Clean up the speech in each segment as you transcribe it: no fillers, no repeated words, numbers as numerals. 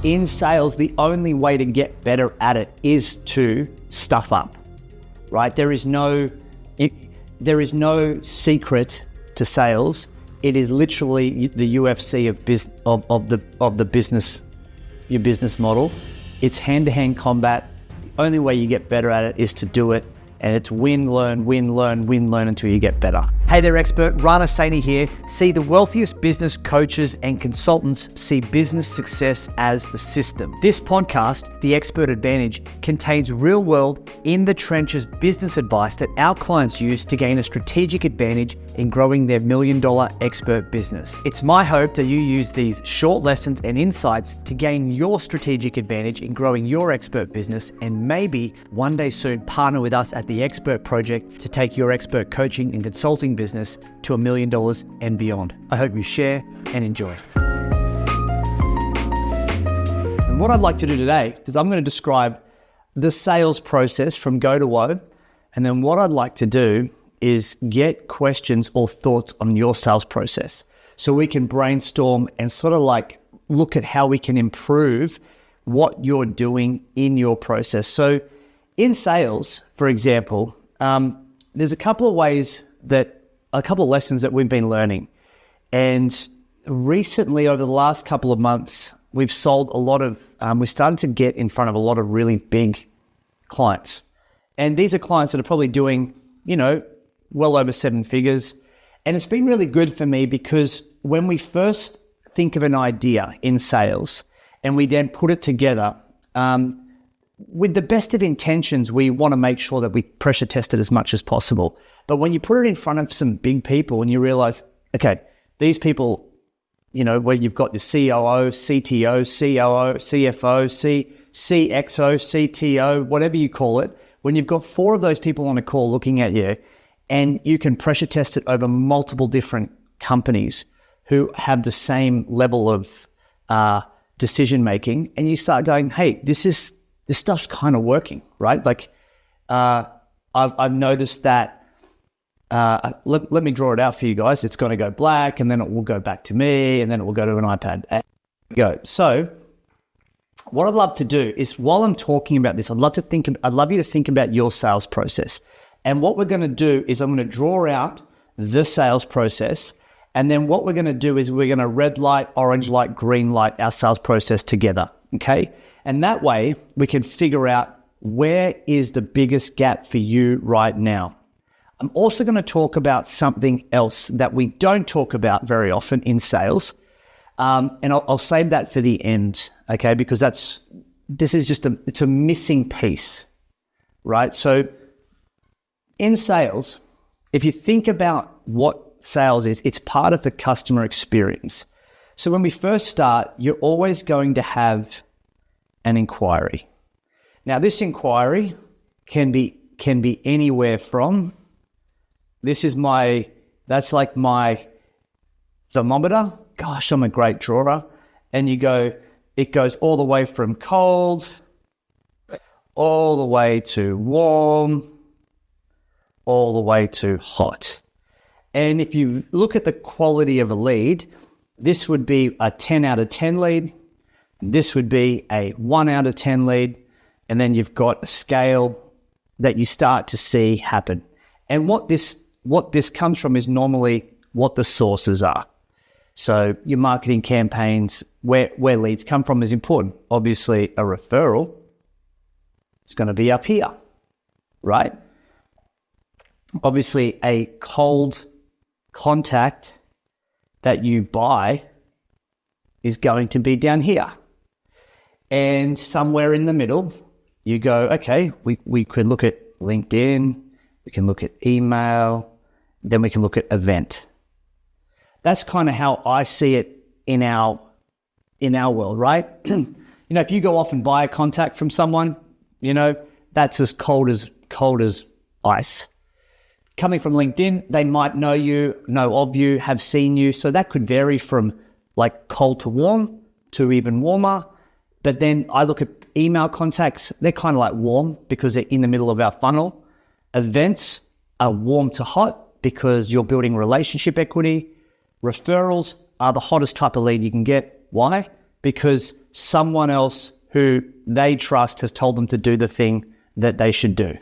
in sales, the only way to get better at it is to stuff up, right? There is no secret to sales. It is literally the UFC of the business, your business model. It's hand-to-hand combat. The only way you get better at it is to do it. And it's win, learn, win, learn, win, learn until you get better. Hey there, expert. Rana Saini here. See, the wealthiest business coaches and consultants see business success as the system. This podcast, The Expert Advantage, contains real-world, in-the-trenches business advice that our clients use to gain a strategic advantage in growing their million-dollar expert business. It's my hope that you use these short lessons and insights to gain your strategic advantage in growing your expert business, and maybe one day soon partner with us at The Expert Project to take your expert coaching and consulting business to $1 million and beyond. I hope you share and enjoy. And what I'd like to do today is I'm going to describe the sales process from go to woe. And then what I'd like to do is get questions or thoughts on your sales process so we can brainstorm and sort of like look at how we can improve what you're doing in your process. So in sales, for example, there's a couple of lessons that we've been learning. And recently, over the last couple of months, we've sold a lot of, we're starting to get in front of a lot of really big clients. And these are clients that are probably doing, well over 7 figures. And it's been really good for me because when we first think of an idea in sales and we then put it together, with the best of intentions, we want to make sure that we pressure test it as much as possible. But when you put it in front of some big people and you realize, okay, these people, where you've got the COO, CTO, COO, CFO, CXO, CTO, whatever you call it, when you've got 4 of those people on a call looking at you and you can pressure test it over multiple different companies who have the same level of decision making, and you start going, hey, this stuff's kind of working, right? Like, I've noticed that, let me draw it out for you guys. It's going to go black, and then it will go back to me, and then it will go to an iPad. Go. So what I'd love to do is, while I'm talking about this, I'd love you to think about your sales process. And what we're going to do is I'm going to draw out the sales process. And then what we're going to do is we're going to red light, orange light, green light our sales process together. Okay. And that way we can figure out where is the biggest gap for you right now. I'm also going to talk about something else that we don't talk about very often in sales. And I'll save that for the end, okay? Because it's a missing piece, right? So in sales, if you think about what sales is, it's part of the customer experience. So when we first start, you're always going to have an inquiry. Now, this inquiry can be anywhere from, that's like my thermometer. Gosh, I'm a great drawer. And it goes all the way from cold, all the way to warm, all the way to hot. And if you look at the quality of a lead, this would be a 10 out of 10 lead. This would be a 1 out of 10 lead. And then you've got a scale that you start to see happen. And what this comes from is normally what the sources are. So your marketing campaigns, where leads come from is important. Obviously, a referral is going to be up here, right? Obviously, a cold contact that you buy is going to be down here. And somewhere in the middle, you go, okay, we could look at LinkedIn, we can look at email, then we can look at event. That's kind of how I see it in our world, right? If you go off and buy a contact from someone, that's as cold as ice. Coming from LinkedIn, they might know of you, have seen you. So that could vary from like cold to warm to even warmer. But then I look at email contacts, they're kind of like warm because they're in the middle of our funnel. Events are warm to hot because you're building relationship equity. Referrals are the hottest type of lead you can get. Why? Because someone else who they trust has told them to do the thing that they should do.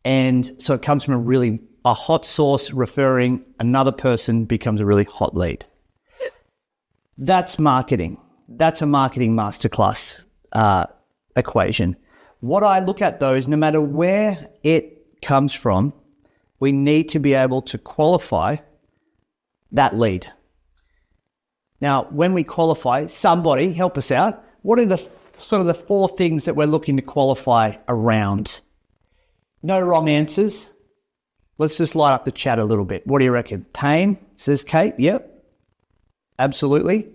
And so it comes from a hot source referring another person becomes a really hot lead. That's marketing. That's a marketing masterclass equation. What I look at though is no matter where it comes from, we need to be able to qualify that lead. Now, when we qualify, somebody help us out. What are the sort of the 4 things that we're looking to qualify around? No wrong answers. Let's just light up the chat a little bit. What do you reckon? Pain, says Kate. Yep, absolutely.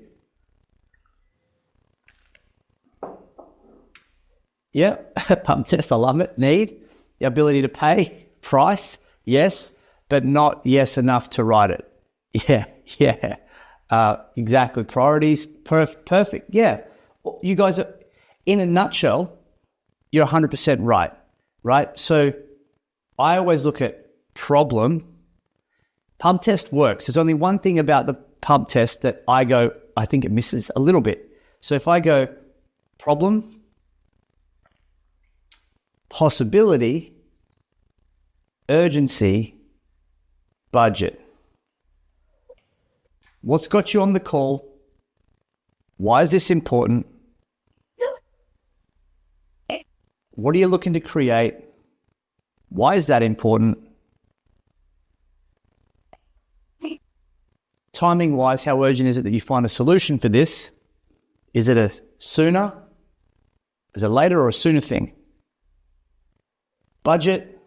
Yep, pump test, I love it. Need, the ability to pay, price, yes, but not yes enough to write it. Yeah. Exactly. Priorities, perfect. Yeah. You guys are, in a nutshell, you're 100% right? So I always look at problem. Pump test works. There's only one thing about the pump test that I think it misses a little bit. So if I go problem, possibility, urgency, budget. What's got you on the call? Why is this important? What are you looking to create? Why is that important? Timing-wise, how urgent is it that you find a solution for this? Is it a sooner? Is it later or a sooner thing? Budget.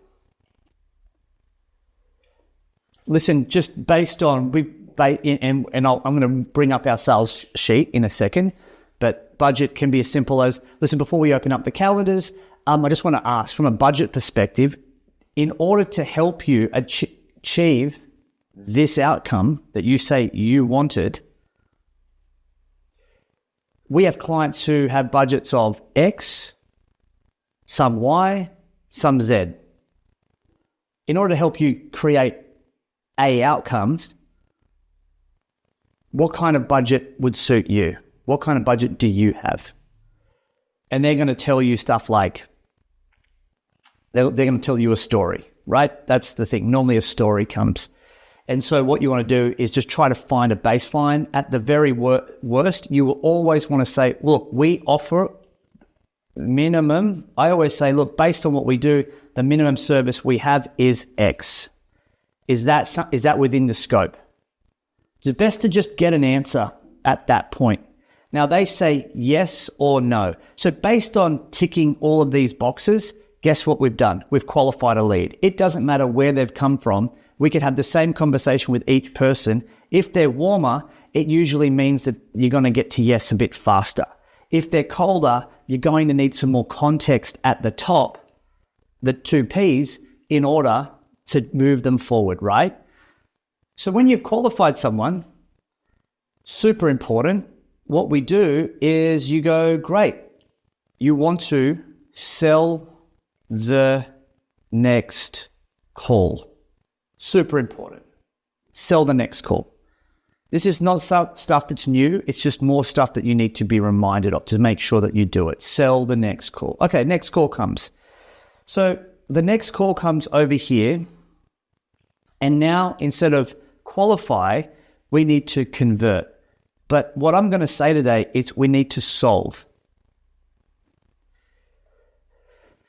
Listen, just based on, I'm going to bring up our sales sheet in a second, but budget can be as simple as, listen, before we open up the calendars, I just want to ask from a budget perspective, in order to help you achieve this outcome that you say you wanted, we have clients who have budgets of X, some Y, some Z. In order to help you create A outcomes, what kind of budget would suit you? What kind of budget do you have? And they're going to tell you stuff like, they're going to tell you a story, right? That's the thing. Normally a story comes. And so what you want to do is just try to find a baseline. At the very worst, you will always want to say, look, we offer minimum. I always say, look, based on what we do, the minimum service we have is X. Is that within the scope? It's best to just get an answer at that point. Now they say yes or no. So based on ticking all of these boxes, guess what we've done? We've qualified a lead. It doesn't matter where they've come from. We could have the same conversation with each person. If they're warmer, it usually means that you're going to get to yes a bit faster. If they're colder, you're going to need some more context at the top, the 2 Ps, in order to move them forward, right? So when you've qualified someone, super important, what we do is you go, great, you want to sell the next call. Super important. Sell the next call. This is not stuff that's new. It's just more stuff that you need to be reminded of to make sure that you do it. Sell the next call. Okay, next call comes. So the next call comes over here. And now instead of qualify, we need to convert. But what I'm going to say today is we need to solve.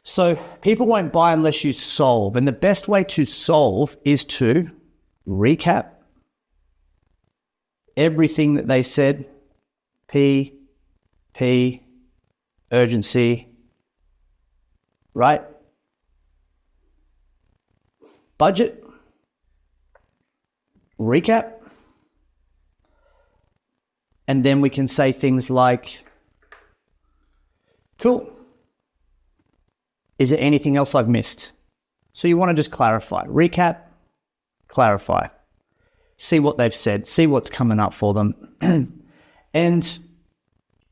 So people won't buy unless you solve. And the best way to solve is to recap everything that they said, P, urgency, right? Budget, recap. And then we can say things like, cool. Is there anything else I've missed? So you want to just clarify. Recap, clarify. See what they've said. See what's coming up for them. And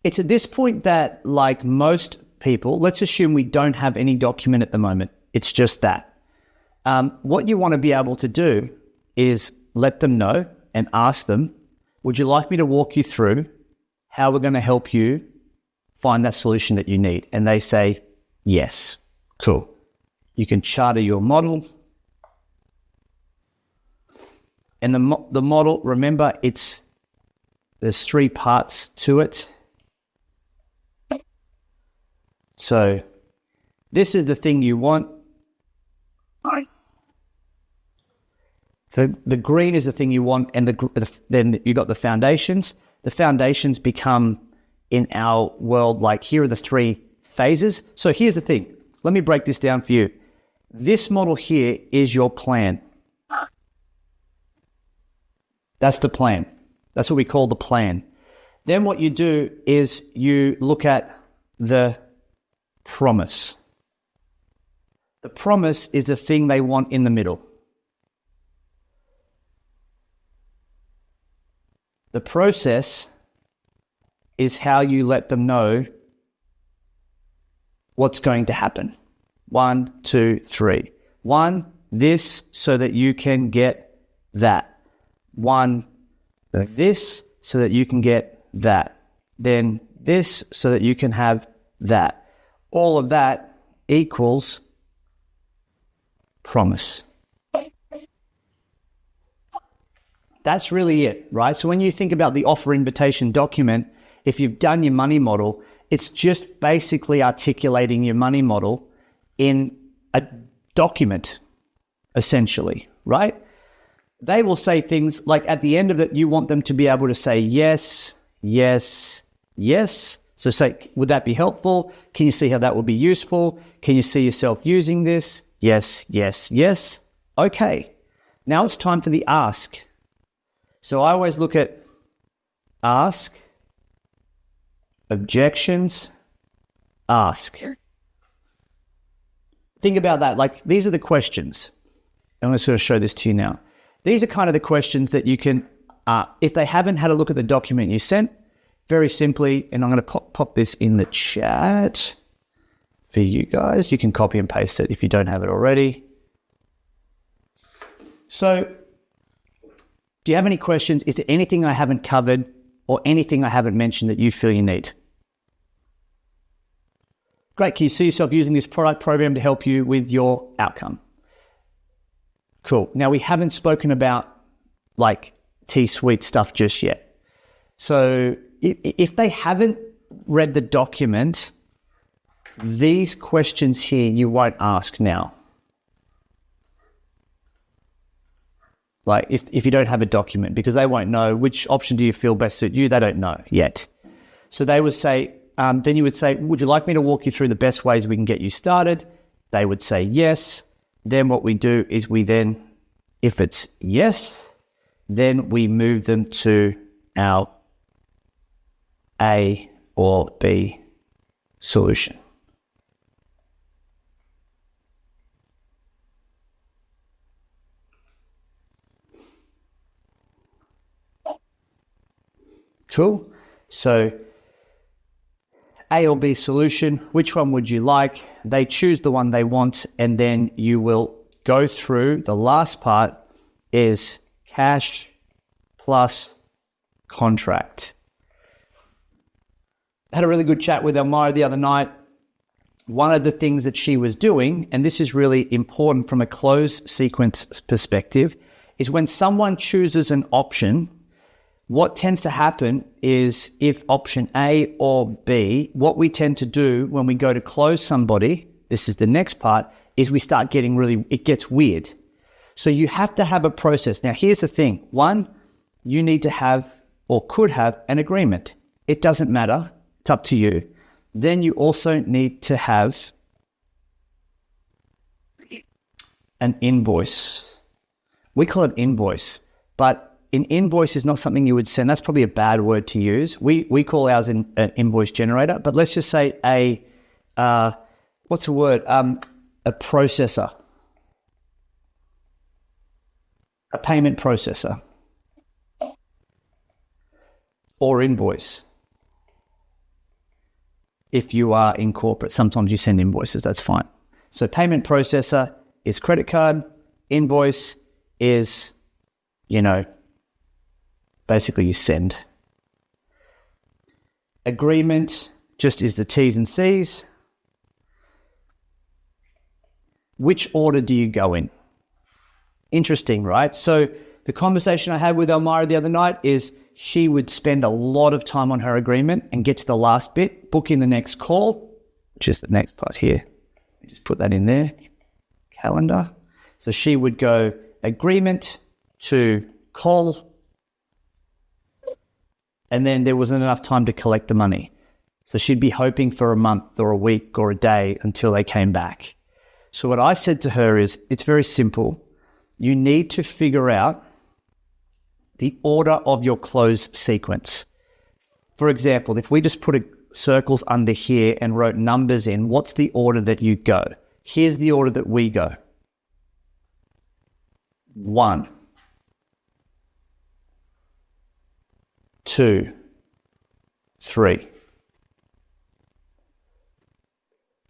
it's at this point that, like most people, let's assume we don't have any document at the moment. It's just that. What you want to be able to do is let them know and ask them, would you like me to walk you through how we're going to help you find that solution that you need? And they say, yes. Cool. You can charter your model. And the model, remember, there's 3 parts to it. So this is the thing you want. The green is the thing you want, and then you got the foundations. The foundations become, in our world, like here are the 3 phases. So here's the thing. Let me break this down for you. This model here is your plan. That's the plan. That's what we call the plan. Then what you do is you look at the promise. The promise is the thing they want in the middle. The process is how you let them know what's going to happen. 1, 2, 3. 1, this, so that you can get that. 1, this, so that you can get that. Then this, so that you can have that. All of that equals promise. That's really it, right? So when you think about the offer invitation document, if you've done your money model, it's just basically articulating your money model in a document, essentially, right? They will say things like at the end of it, you want them to be able to say yes, yes, yes. So say, would that be helpful? Can you see how that would be useful? Can you see yourself using this? Yes, yes, yes. Okay. Now it's time for the ask. So I always look at ask, objections, ask. Think about that. Like, these are the questions. I'm going to sort of show this to you now. These are kind of the questions that you can, if they haven't had a look at the document you sent, very simply, and I'm going to pop this in the chat for you guys. You can copy and paste it if you don't have it already. So, do you have any questions? Is there anything I haven't covered or anything I haven't mentioned that you feel you need? Great. Can you see yourself using this product program to help you with your outcome? Cool. Now, we haven't spoken about like T-suite stuff just yet. So if they haven't read the document, these questions here you won't ask now. Like if you don't have a document, because they won't know which option do you feel best suit you, they don't know yet. So they would say, then you would say, would you like me to walk you through the best ways we can get you started? They would say yes. Then what we do is we then, if it's yes, then we move them to our A or B solution. Cool. So A or B solution, which one would you like? They choose the one they want, and then you will go through. The last part is cash plus contract. I had a really good chat with Elmira the other night. One of the things that she was doing, and this is really important from a close sequence perspective, is when someone chooses an option, what tends to happen is if option A or B, what we tend to do when we go to close somebody, this is the next part, is we start getting it gets weird. So you have to have a process. Now, here's the thing. 1, you need to have or could have an agreement. It doesn't matter. It's up to you. Then you also need to have an invoice. We call it invoice, but an invoice is not something you would send. That's probably a bad word to use. We call ours an invoice generator, but let's just say what's the word? A processor. A payment processor. Or invoice. If you are in corporate, sometimes you send invoices, that's fine. So payment processor is credit card. Invoice is, basically you send. Agreement, just is the T's and C's. Which order do you go in? Interesting, right? So the conversation I had with Elmira the other night is she would spend a lot of time on her agreement and get to the last bit, book in the next call, which is the next part here. Just put that in there, calendar. So she would go agreement to call, and then there wasn't enough time to collect the money. So she'd be hoping for a month or a week or a day until they came back. So what I said to her is, it's very simple. You need to figure out the order of your close sequence. For example, if we just put circles under here and wrote numbers in, what's the order that you go? Here's the order that we go. 1, 2, 3.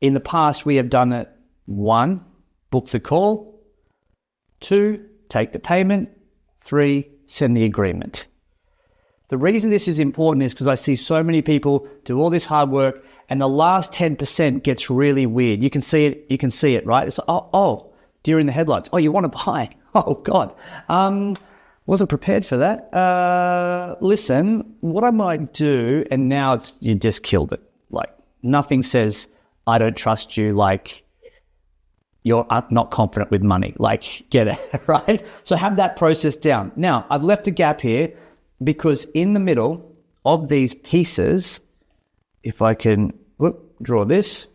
In the past, we have done it 1, book the call, 2, take the payment, 3, send the agreement. The reason this is important is because I see so many people do all this hard work and the last 10% gets really weird. You can see it, right? It's deer in the headlights. Oh, you want to buy? Oh God. Wasn't prepared for that. Listen, what I might do, and now you just killed it. Like nothing says, I don't trust you, like you're not confident with money. Like, get it, right? So have that process down. Now, I've left a gap here because in the middle of these pieces, if I can draw this,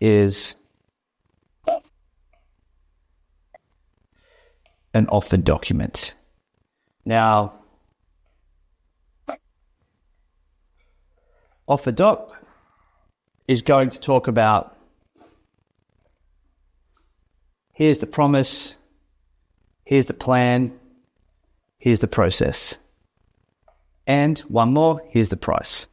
is an offer document. Now, offer doc is going to talk about, here's the promise, here's the plan, here's the process. And one more, here's the price.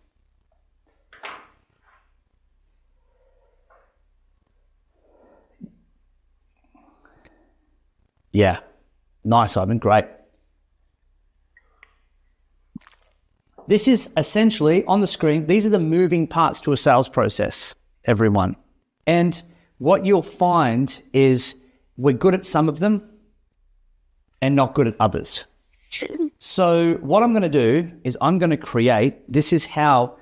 Yeah, nice, Ivan, great. This is essentially, on the screen, these are the moving parts to a sales process, everyone. And what you'll find is we're good at some of them and not good at others. So what I'm going to do is I'm going to create, this is how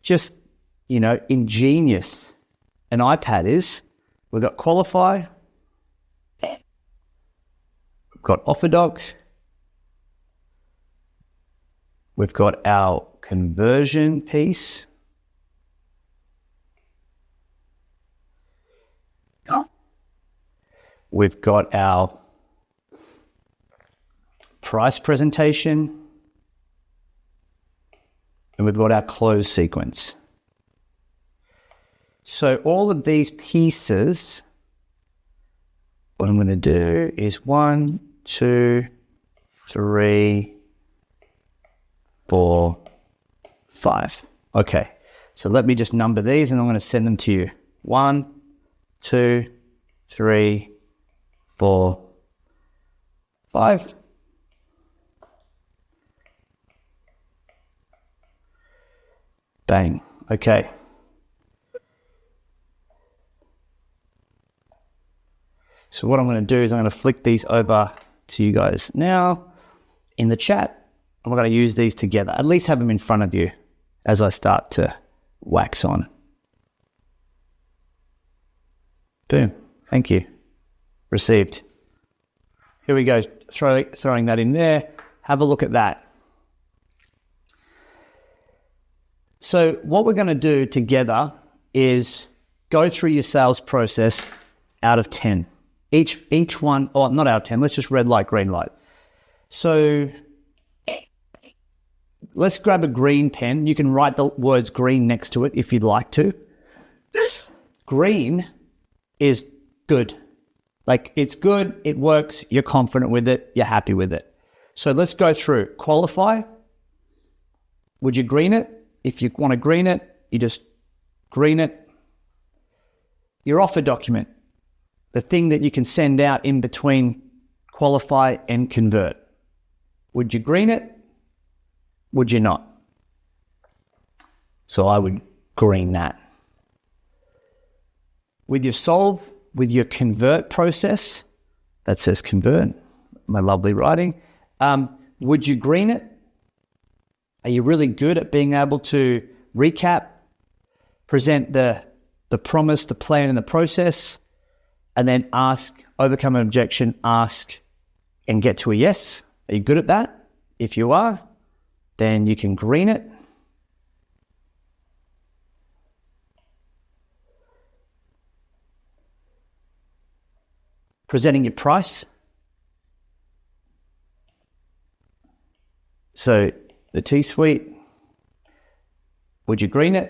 just, ingenious an iPad is. We've got qualify, we've got offer doc, we've got our conversion piece, we've got our price presentation, and we've got our close sequence. So all of these pieces, what I'm going to do is 1, 2, 3, 4, 5. Okay, so let me just number these and I'm going to send them to you. 1, 2, 3, 4, 5. Bang. Okay. So what I'm going to do is I'm going to flick these over to you guys now in the chat. I'm going to use these together. At least have them in front of you as I start to wax on. Boom. Thank you. Received. Here we go. Throwing that in there. Have a look at that. So what we're going to do together is go through your sales process out of 10. Each one, or not out of 10, let's just red light, green light. So let's grab a green pen. You can write the words green next to it if you'd like to. Green is good. Like it's good, it works, you're confident with it, you're happy with it. So let's go through. Qualify. Would you green it? If you want to green it, you just green it. Your offer document, the thing that you can send out in between qualify and convert. Would you green it? Would you not? So I would green that. With your solve, with your convert process, that says convert, my lovely writing, would you green it? Are you really good at being able to recap, present the promise, the plan, and the process, and then ask, overcome an objection, ask, and get to a yes? Are you good at that? If you are, then you can green it. Presenting your price. So the T-suite, would you green it?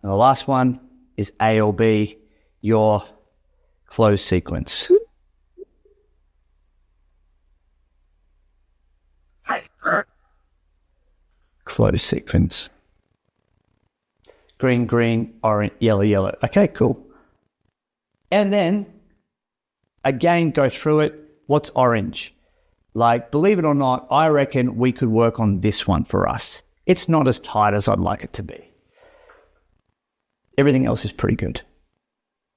And the last one is A or B, your close sequence. Close sequence. Green, green, orange, yellow, yellow. Okay, cool. And then, again, go through it. What's orange? Like, believe it or not, I reckon we could work on this one for us. It's not as tight as I'd like it to be. Everything else is pretty good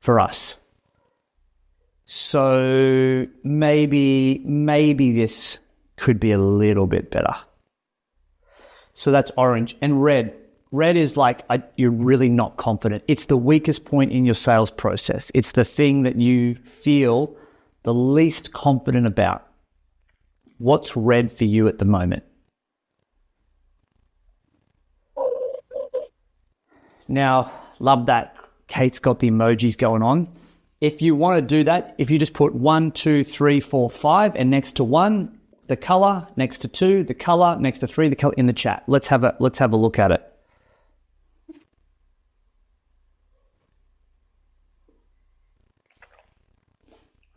for us. So maybe this could be a little bit better. So that's orange. And red. Red is like you're really not confident. It's the weakest point in your sales process. It's the thing that you feel the least confident about. What's red for you at the moment? Now, love that Kate's got the emojis going on. If you want to do that, if you just put 1, 2, 3, 4, 5, and next to 1, the color, next to 2, the color, next to 3, the color in the chat. Let's have a look at it.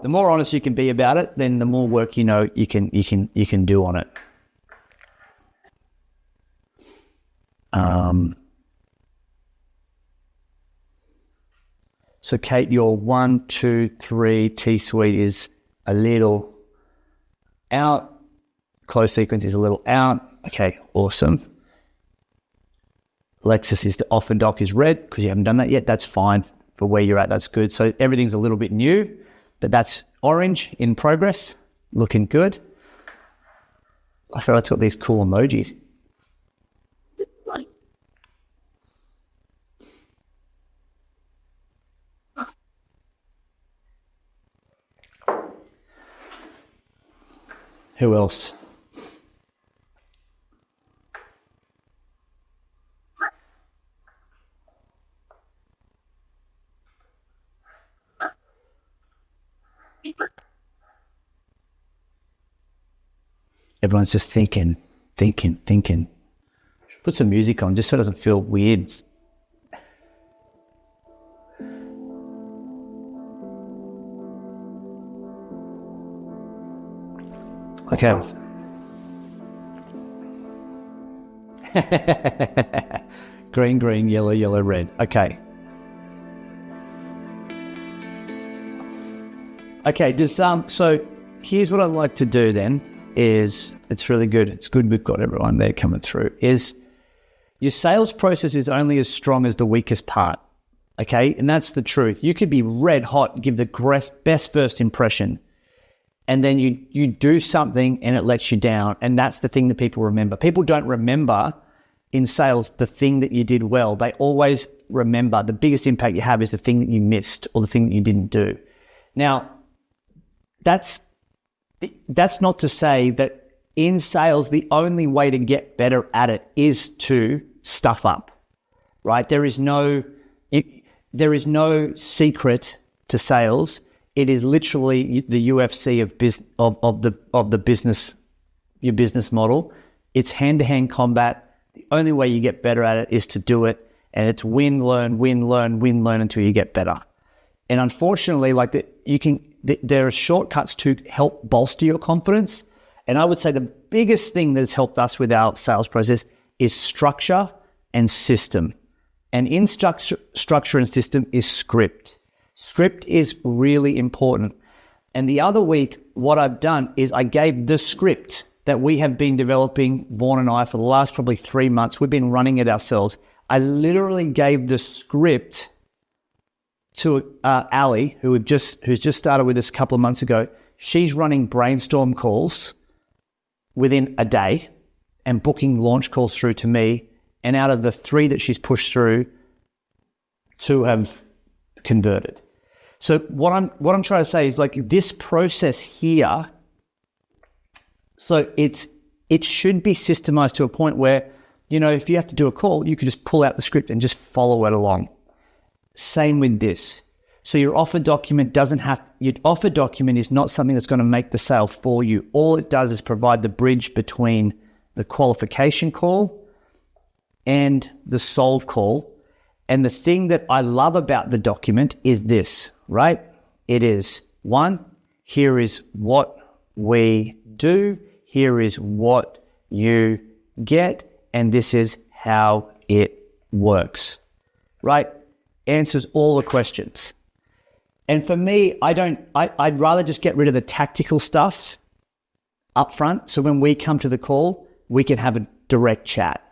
The more honest you can be about it, then the more work you can do on it. So Kate, your 1, 2, 3 T-suite is a little out. Close sequence is a little out. Okay, awesome. Lexus is the off and dock is red because you haven't done that yet. That's fine for where you're at. That's good. So everything's a little bit new. But that's orange in progress, looking good. I feel it's got these cool emojis. Who else? Everyone's just thinking. Put some music on just so it doesn't feel weird. Okay. Green, green, yellow, yellow, red. Okay. Okay, so here's what I'd like to do then. It's really good. It's good we've got everyone there coming through. Is your sales process is only as strong as the weakest part. Okay, and that's the truth. You could be red hot, give the best first impression, and then you do something and it lets you down, and that's the thing that people remember. People don't remember in sales the thing that you did well. They always remember the biggest impact you have is the thing that you missed or the thing that you didn't do. Now, that's not to say that in sales, the only way to get better at it is to stuff up, right? There is no secret to sales. It is literally the UFC of the business, your business model. It's hand-to-hand combat. The only way you get better at it is to do it, and it's win, learn, win, learn, win, learn until you get better. And unfortunately, there are shortcuts to help bolster your confidence. And I would say the biggest thing that's helped us with our sales process is structure and system. And in structure and system is script. Script is really important. And the other week, what I've done is I gave the script that we have been developing, Vaughan and I, for the last probably 3 months. We've been running it ourselves. I literally gave the script to Ali, who's just started with us a couple of months ago. She's running brainstorm calls within a day and booking launch calls through to me. And out of the 3 that she's pushed through, 2 have converted. So what I'm trying to say is, like, this process here, so it should be systemized to a point where, you know, if you have to do a call, you could just pull out the script and just follow it along. Same with this. So your offer document is not something that's going to make the sale for you. All it does is provide the bridge between the qualification call and the solve call. And the thing that I love about the document is this, right? It is, 1, here is what we do, here is what you get, and this is how it works, right? Answers all the questions. And for me, I'd rather just get rid of the tactical stuff up front, so when we come to the call, we can have a direct chat.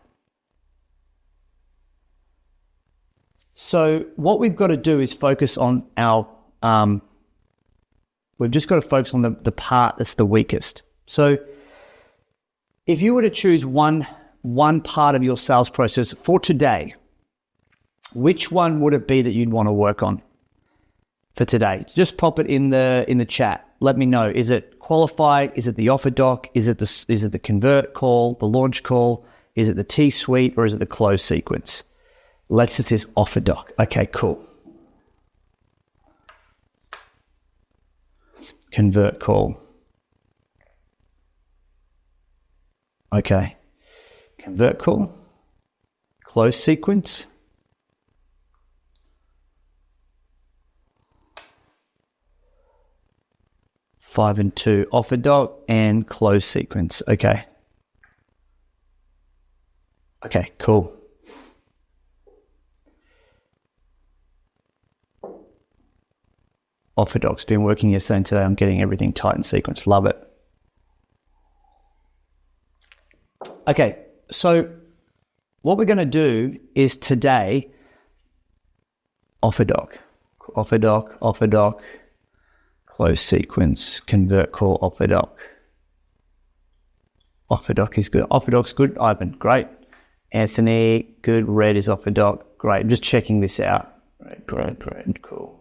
So what we've got to do is focus on we've just got to focus on the part that's the weakest. So if you were to choose one part of your sales process for today, which one would it be that you'd want to work on for today? Just pop it in the chat. Let me know. Is it qualify? Is it the offer doc? Is it the convert call, the launch call? Is it the T-suite, or is it the close sequence? Let's just offer doc. Okay, cool. Convert call. Okay. Convert call. Close sequence. Five and 2 offer doc and close sequence. Okay. Okay, cool. Offer doc's been working yesterday and today. I'm getting everything tight in sequence. Love it. Okay, so what we're going to do is today, offer doc, close sequence, convert call, offer doc. Offer doc is good. Offer doc's good. Ivan, great. Anthony, good. Red is offer doc. Great. I'm just checking this out. Great, cool.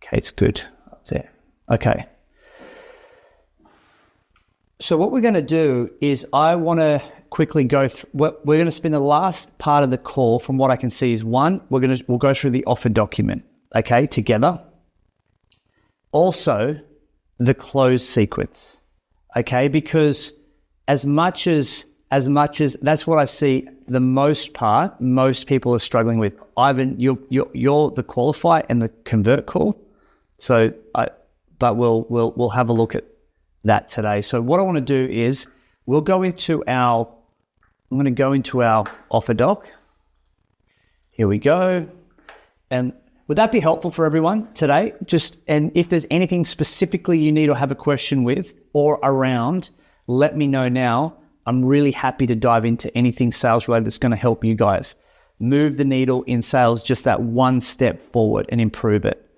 Okay, it's good up there. Okay. So what we're going to do is I want to quickly go through, we're going to spend the last part of the call, from what I can see, is 1, we'll go through the offer document, okay, together. Also, the close sequence, okay, because as much as that's what I see the most part, most people are struggling with. Ivan, you're the qualify and the convert call. So, but we'll have a look at that today. So what I want to do is I'm going to go into our offer doc. Here we go. And would that be helpful for everyone today? And if there's anything specifically you need or have a question with or around, let me know now. I'm really happy to dive into anything sales related that's going to help you guys move the needle in sales just that one step forward and improve it.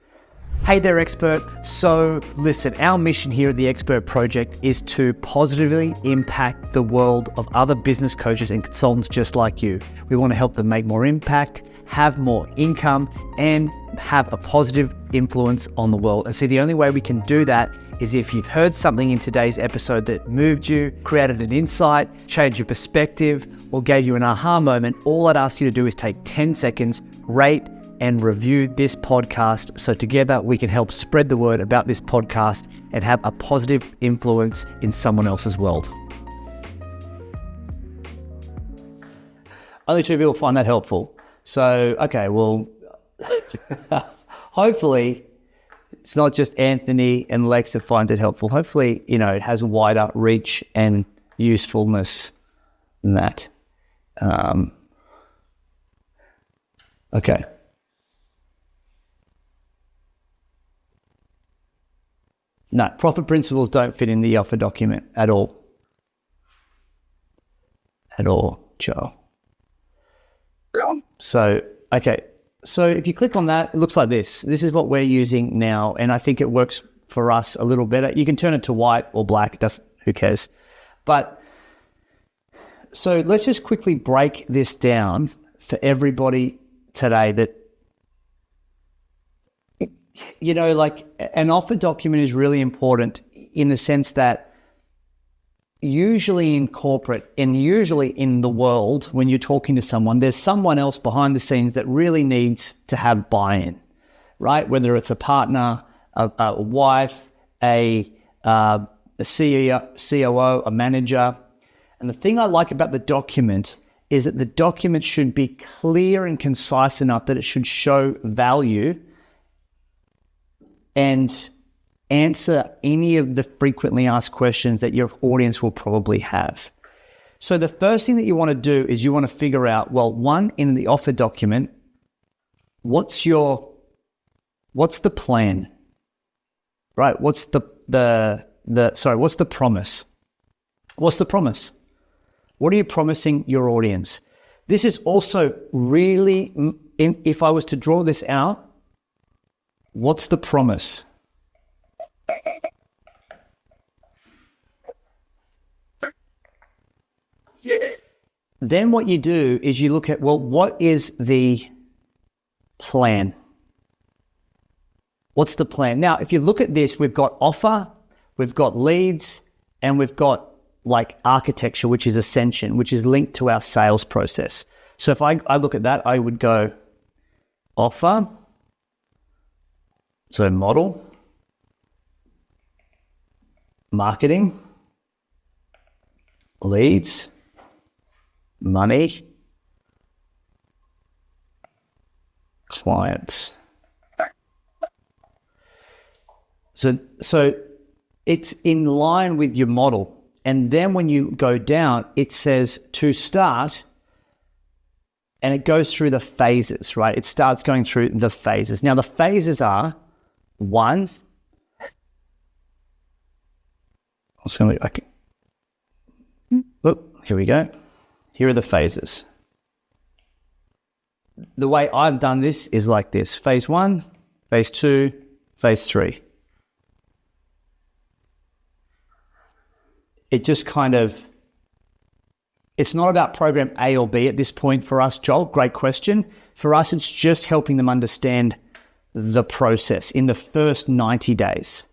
Hey there, expert. So listen, our mission here at the Expert Project is to positively impact the world of other business coaches and consultants just like you. We want to help them make more impact, have more income, and have a positive influence on the world. And see, the only way we can do that is if you've heard something in today's episode that moved you, created an insight, changed your perspective, or gave you an aha moment. All I'd ask you to do is take 10 seconds, rate, and review this podcast so together we can help spread the word about this podcast and have a positive influence in someone else's world. Only 2 people find that helpful. So, okay, well, hopefully it's not just Anthony and Lex that finds it helpful. Hopefully, it has wider reach and usefulness than that. Okay. No, profit principles don't fit in the offer document at all. At all, Joel. So, okay. So if you click on that, it looks like this. This is what we're using now, and I think it works for us a little better. You can turn it to white or black. Who cares? But so let's just quickly break this down for everybody today that, you know, like an offer document is really important in the sense that usually in corporate and usually in the world, when you're talking to someone, there's someone else behind the scenes that really needs to have buy-in, right? Whether it's a partner, a wife, a CEO, COO, a manager. And the thing I like about the document is that the document should be clear and concise enough that it should show value and answer any of the frequently asked questions that your audience will probably have. So the first thing that you want to do is you want to figure out, well, one, in the offer document, what's the plan? Right? What's the promise? What's the promise? What are you promising your audience? This is also really, if I was to draw this out, what's the promise? Then what you do is you look at, well, what is the plan? What's the plan? Now, if you look at this, we've got offer, we've got leads, and we've got like architecture, which is ascension, which is linked to our sales process. So if I look at that, I would go offer, so model, marketing, leads, money, clients. So it's in line with your model. And then when you go down, it says to start, and it goes through the phases, right? It starts going through the phases. Now the phases are one, look, here we go. Here are the phases. The way I've done this is like this. Phase 1, phase 2, phase 3. It just kind of, it's not about program A or B at this point for us, Joel. Great question. For us, it's just helping them understand the process in the first 90 days,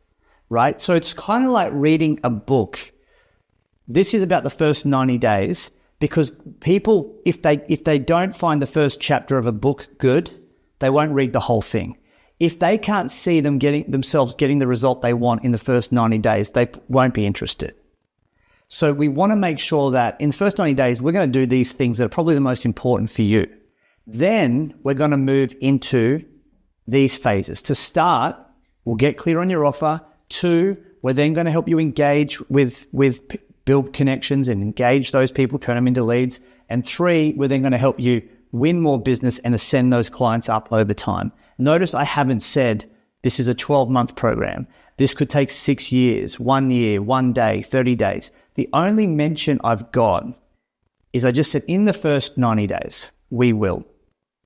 right? So it's kind of like reading a book. This is about the first 90 days because people, if they don't find the first chapter of a book good, they won't read the whole thing. If they can't see themselves getting the result they want in the first 90 days, they won't be interested. So we want to make sure that in the first 90 days, we're going to do these things that are probably the most important for you. Then we're going to move into these phases. To start, we'll get clear on your offer. 2, we're then going to help you engage with build connections and engage those people, turn them into leads. And 3, we're then going to help you win more business and ascend those clients up over time. Notice I haven't said this is a 12-month program. This could take 6 years, 1 year, 1 day, 30 days. The only mention I've got is I just said in the first 90 days, we will.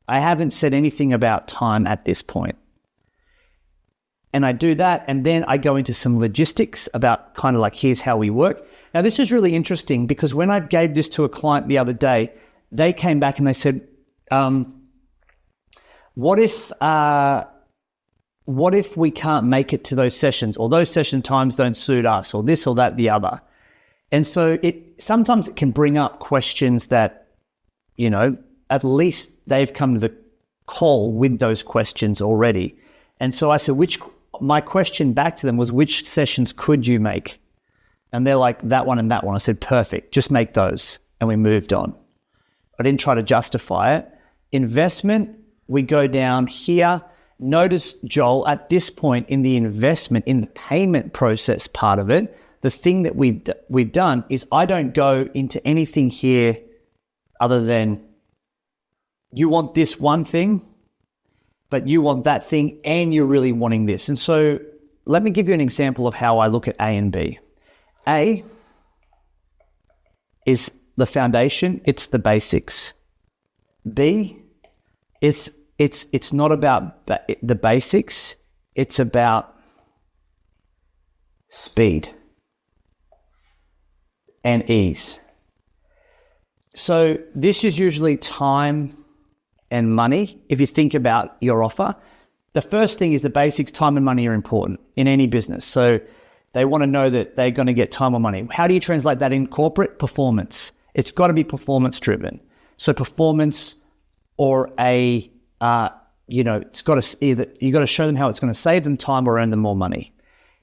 I haven't said anything about time at this point. And I do that, and then I go into some logistics about kind of like, here's how we work. Now, this is really interesting because when I gave this to a client the other day, they came back and they said, what if we can't make it to those sessions, or those session times don't suit us, or this or that, the other? And so sometimes it can bring up questions that, you know, at least they've come to the call with those questions already. And so I said, my question back to them was, which sessions could you make? And they're like, that one and that one. I said, perfect, just make those. And we moved on. I didn't try to justify it. Investment, we go down here. Notice, Joel, at this point in the investment, in the payment process part of it, the thing that we've done is I don't go into anything here other than you want this one thing, but you want that thing and you're really wanting this. And so let me give you an example of how I look at A and B. A is the foundation, it's the basics. B is it's not about the basics, it's about speed and ease. So this is usually time and money. If you think about your offer, the first thing is the basics. Time and money are important in any business. So they want to know that they're going to get time or money. How do you translate that in corporate? Performance. It's got to be performance driven. So performance or it's got to either, you got to show them how it's going to save them time or earn them more money.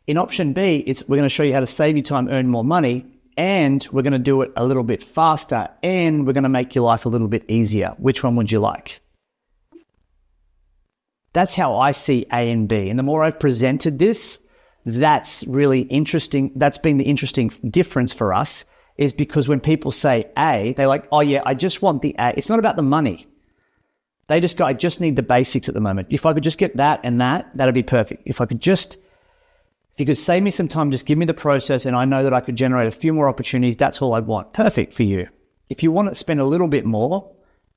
In option B, we're going to show you how to save you time, earn more money, and we're going to do it a little bit faster, and we're going to make your life a little bit easier. Which one would you like? That's how I see A and B. And the more I've presented this, that's really interesting. That's been the interesting difference for us, is because when people say A, they're like, oh yeah, I just want the A. It's not about the money. They just go, I just need the basics at the moment. If I could just get that and that'd be perfect. If you could save me some time, just give me the process, and I know that I could generate a few more opportunities, that's all I'd want. Perfect for you. If you want to spend a little bit more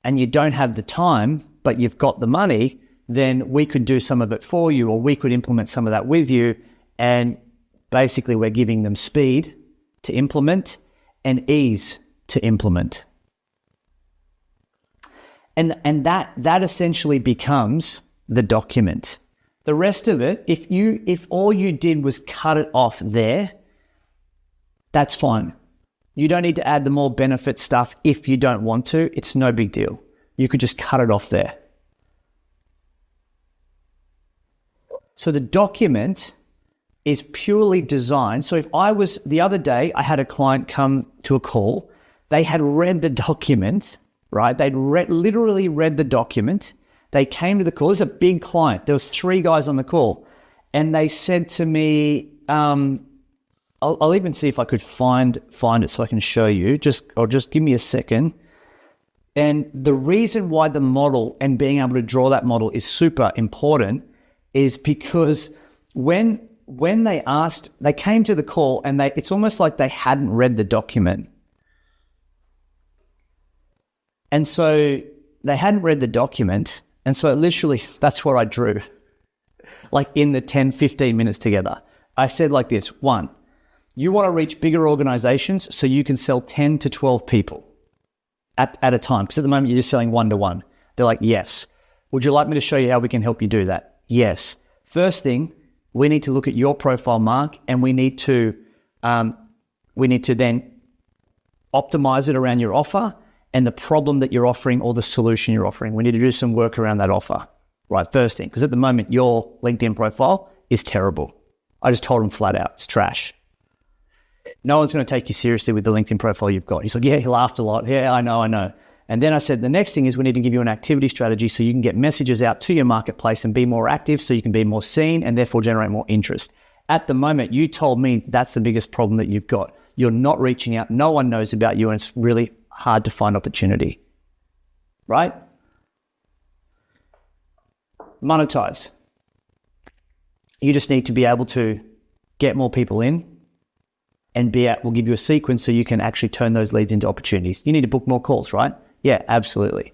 and you don't have the time, but you've got the money, then we could do some of it for you, or we could implement some of that with you. And basically we're giving them speed to implement and ease to implement. And that essentially becomes the document. The rest of it, if all you did was cut it off there, that's fine. You don't need to add the more benefit stuff if you don't want to. It's no big deal. You could just cut it off there. So the document is purely designed. So the other day, I had a client come to a call. They had read the document, right? They'd literally read the document. They came to the call. This is a big client. There was 3 guys on the call. And they said to me, I'll even see if I could find it so I can show you. Just give me a second. And the reason why the model and being able to draw that model is super important is because when they came to the call and it's almost like they hadn't read the document. And so they hadn't read the document. And so literally that's what I drew, like in the 10, 15 minutes together. I said like this: 1, you want to reach bigger organizations so you can sell 10 to 12 people at a time. Because at the moment you're just selling 1-to-1. They're like, yes. Would you like me to show you how we can help you do that? Yes. First thing, we need to look at your profile, Mark, and we need to then optimize it around your offer and the problem that you're offering or the solution you're offering. We need to do some work around that offer, right? First thing, because at the moment your LinkedIn profile is terrible. I just told him flat out, it's trash. No one's going to take you seriously with the LinkedIn profile you've got. He's like, yeah, he laughed a lot. Yeah, I know. And then I said, the next thing is we need to give you an activity strategy so you can get messages out to your marketplace and be more active so you can be more seen and therefore generate more interest. At the moment, you told me that's the biggest problem that you've got. You're not reaching out. No one knows about you and it's really hard to find opportunity, right? Monetize. You just need to be able to get more people in and we'll give you a sequence so you can actually turn those leads into opportunities. You need to book more calls, right? Yeah, absolutely.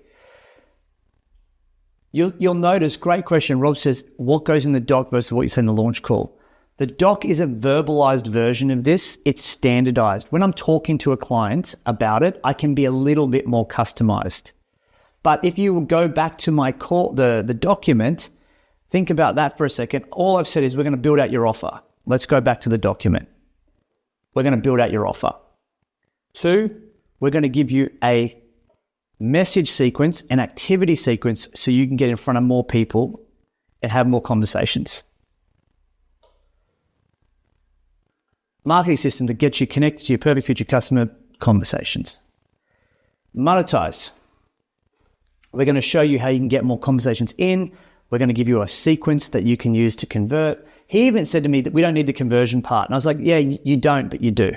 You'll notice, great question. Rob says, what goes in the doc versus what you say in the launch call? The doc is a verbalized version of this. It's standardized. When I'm talking to a client about it, I can be a little bit more customized. But if you go back to my call, the document, think about that for a second. All I've said is we're going to build out your offer. Let's go back to the document. We're going to build out your offer. 2, we're going to give you a message sequence, an activity sequence, so you can get in front of more people and have more conversations. Marketing system to get you connected to your perfect future customer conversations. Monetize. We're going to show you how you can get more conversations in. We're going to give you a sequence that you can use to convert. He even said to me that we don't need the conversion part. And I was like, yeah, you don't, but you do.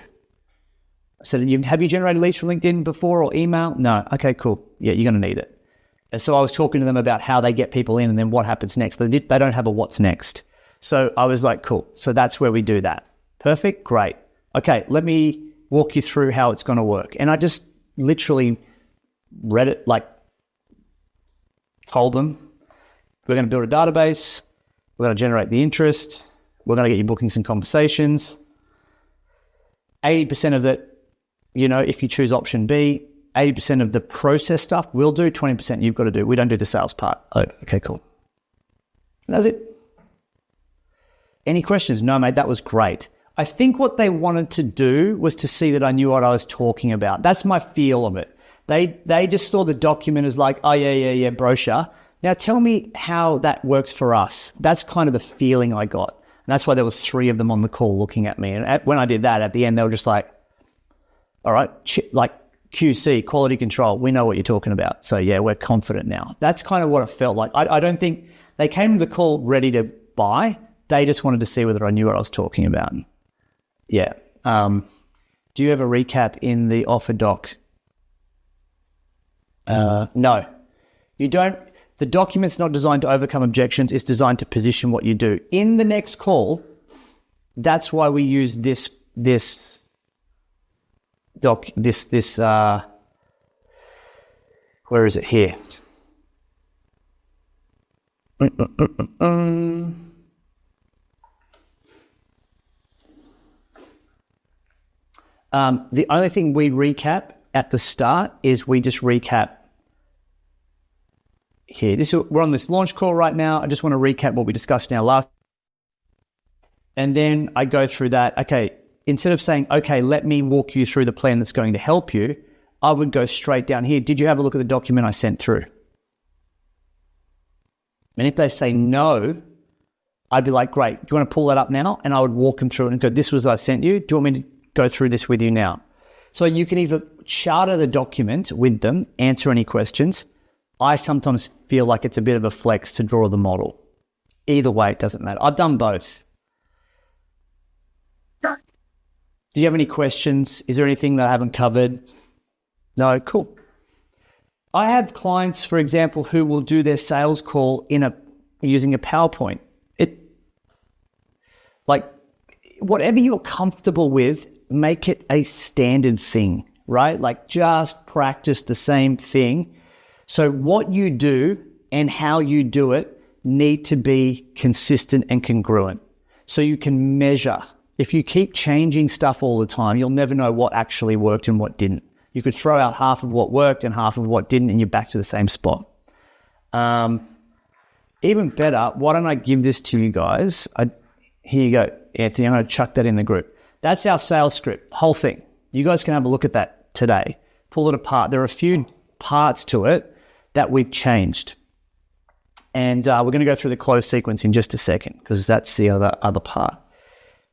I said, have you generated leads from LinkedIn before or email? No. Okay, cool. Yeah, you're going to need it. And so I was talking to them about how they get people in and then what happens next. They don't have a what's next. So I was like, cool. So that's where we do that. Perfect. Great. Okay. Let me walk you through how it's going to work. And I just literally read it, like told them, we're going to build a database. We're going to generate the interest. We're going to get you bookings and conversations. 80% of that, if you choose option B, 80% of the process stuff we'll do, 20% you've got to do. We don't do the sales part. Oh, okay, cool. And that's it. Any questions? No, mate, that was great. I think what they wanted to do was to see that I knew what I was talking about. That's my feel of it. They just saw the document as like, oh, yeah, brochure. Now tell me how that works for us. That's kind of the feeling I got. And that's why there was 3 of them on the call looking at me. And when I did that, at the end, they were just like, all right, like QC, quality control, we know what you're talking about. So yeah, we're confident now. That's kind of what it felt like. I don't think they came to the call ready to buy. They just wanted to see whether I knew what I was talking about. Yeah. Do you have a recap in the offer doc? No, you don't. The document's not designed to overcome objections. It's designed to position what you do. In the next call, that's why we use this doc, where is it here? The only thing we recap at the start is we just recap here. We're on this launch call right now. I just want to recap what we discussed in our last. And then I go through that. Okay, instead of saying, okay, let me walk you through the plan that's going to help you, I would go straight down here. Did you have a look at the document I sent through? And if they say no, I'd be like, great, do you want to pull that up now? And I would walk them through it and go, this was what I sent you. Do you want me to go through this with you now? So you can either charter the document with them, answer any questions. I sometimes feel like it's a bit of a flex to draw the model. Either way, it doesn't matter. I've done both. Do you have any questions? Is there anything that I haven't covered? No? Cool. I have clients, for example, who will do their sales call using a PowerPoint. Like, whatever you're comfortable with, make it a standard thing, right? Like, just practice the same thing. So what you do and how you do it need to be consistent and congruent. So you can measure. If you keep changing stuff all the time, you'll never know what actually worked and what didn't. You could throw out half of what worked and half of what didn't, and you're back to the same spot. Even better, why don't I give this to you guys? Here you go, Anthony. I'm going to chuck that in the group. That's our sales script, whole thing. You guys can have a look at that today. Pull it apart. There are a few parts to it that we've changed. And we're going to go through the close sequence in just a second, because that's the other part.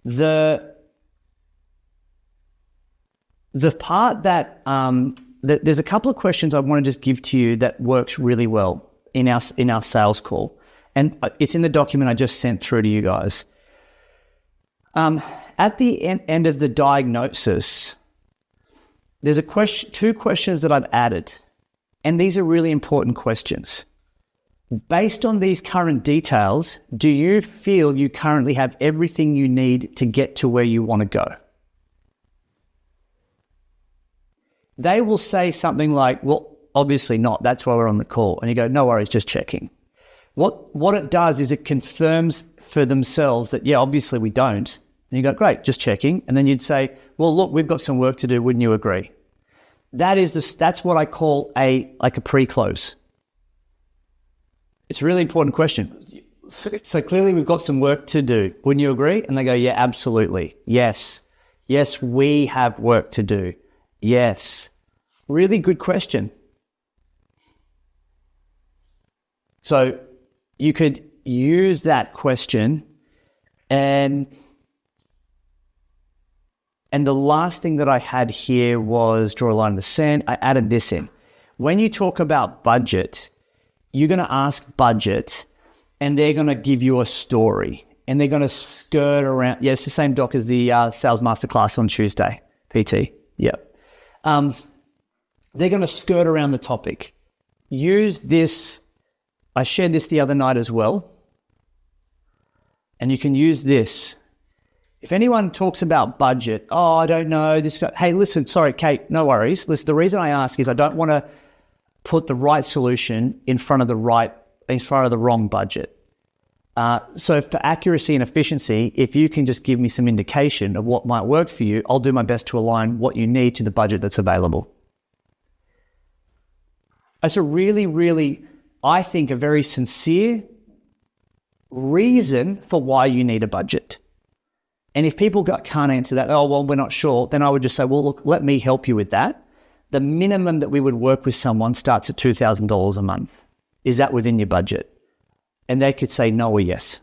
The part that, there's a couple of questions I want to just give to you that works really well in our sales call. And it's in the document I just sent through to you guys. At the end of the diagnosis, there's two questions that I've added. And these are really important questions. Based on these current details, do you feel you currently have everything you need to get to where you want to go? They will say something like, well, obviously not. That's why we're on the call. And you go, no worries, just checking. What it does is it confirms for themselves that, yeah, obviously we don't. And you go, great, just checking. And then you'd say, well, look, we've got some work to do. Wouldn't you agree? That's what I call a pre-close. It's a really important question. So clearly we've got some work to do. Wouldn't you agree? And they go, yeah, absolutely. Yes. Yes, we have work to do. Yes. Really good question. So you could use that question, and the last thing that I had here was draw a line in the sand. I added this in. When you talk about budget, you're going to ask budget, and they're going to give you a story, and they're going to skirt around. Yeah, it's the same doc as the sales masterclass on Tuesday, PT. Yep. They're going to skirt around the topic. Use this. I shared this the other night as well. and you can use this. If anyone talks about budget, oh, I don't know, this, hey, listen, sorry, Kate, no worries. Listen, the reason I ask is I don't want to put the right solution in front of the wrong budget. So for accuracy and efficiency, if you can just give me some indication of what might work for you, I'll do my best to align what you need to the budget that's available. It's a really, really, I think, a very sincere reason for why you need a budget. And if people can't answer that, oh, well, we're not sure, then I would just say, well, look, let me help you with that. The minimum that we would work with someone starts at $2,000 a month. Is that within your budget? And they could say no or yes.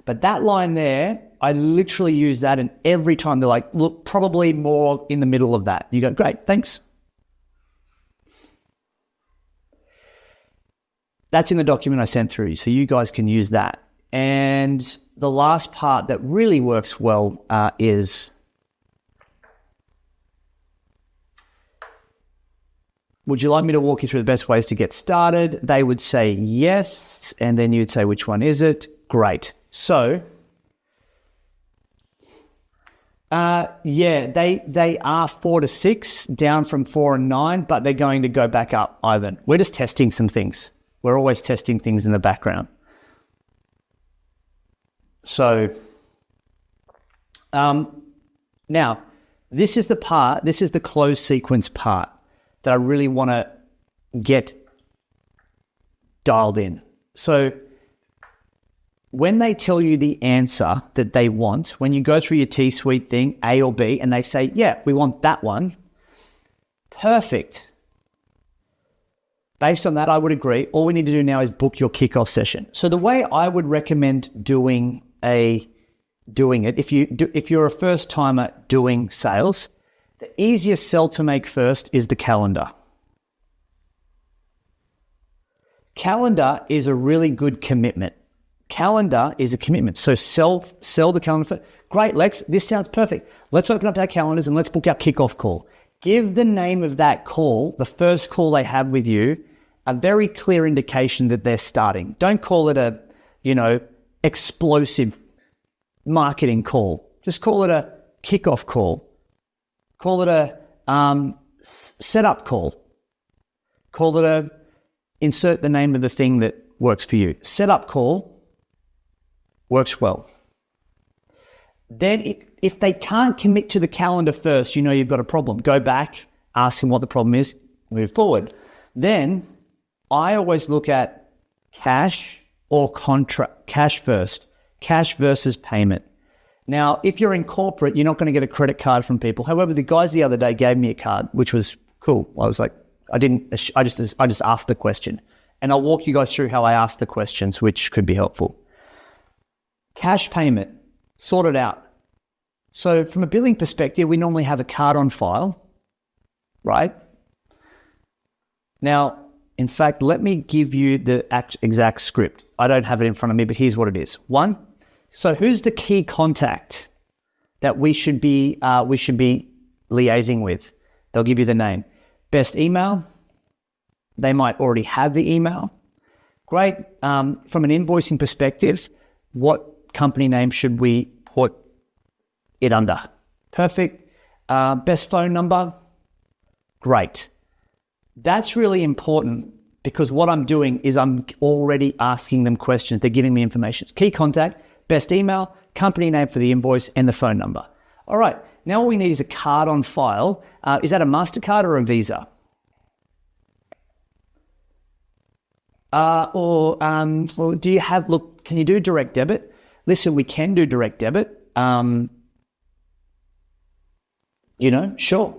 But that line there, I literally use that, and every time they're like, look, probably more in the middle of that. You go, great, thanks. That's in the document I sent through you, so you guys can use that. And the last part that really works well is, would you like me to walk you through the best ways to get started? They would say yes, and then you'd say, which one is it? Great. So, they are 4 to 6, down from 4 and 9, but they're going to go back up, Ivan. We're just testing some things. We're always testing things in the background. So, now, this is the close sequence part that I really want to get dialed in. So, when they tell you the answer that they want, when you go through your T-suite thing, A or B, and they say, yeah, we want that one, perfect. Based on that, I would agree. All we need to do now is book your kickoff session. So the way I would recommend doing it, if you're a first timer doing sales, the easiest sell to make first is the calendar. Calendar is a really good commitment. Calendar is a commitment. So sell the calendar first. Great, Lex, this sounds perfect. Let's open up our calendars and let's book our kickoff call. Give the name of that call, the first call they have with you, a very clear indication that they're starting. Don't call it a, explosive marketing call. Just call it a kickoff call. Call it a setup call. Call it a, insert the name of the thing that works for you. Setup call works well. Then if they can't commit to the calendar first, you've got a problem. Go back, ask them what the problem is, move forward. Then I always look at cash or contract. Cash first. Cash versus payment. Now, if you're in corporate, you're not going to get a credit card from people. However, the guys the other day gave me a card, which was cool. I was like, I just asked the question. And I'll walk you guys through how I asked the questions, which could be helpful. Cash payment, sort it out. So from a billing perspective, we normally have a card on file, right? Now, in fact, let me give you the exact script. I don't have it in front of me, but here's what it is. 1, so who's the key contact that we should be liaising with? They'll give you the name. Best email. They might already have the email. Great. From an invoicing perspective, what company name should we put it under? Perfect. Best phone number. Great. That's really important because what I'm doing is I'm already asking them questions. They're giving me information. Key contact, best email, company name for the invoice, and the phone number. All right. Now all we need is a card on file. Is that a MasterCard or a Visa? Or do you have, can you do direct debit? Listen, we can do direct debit. Sure.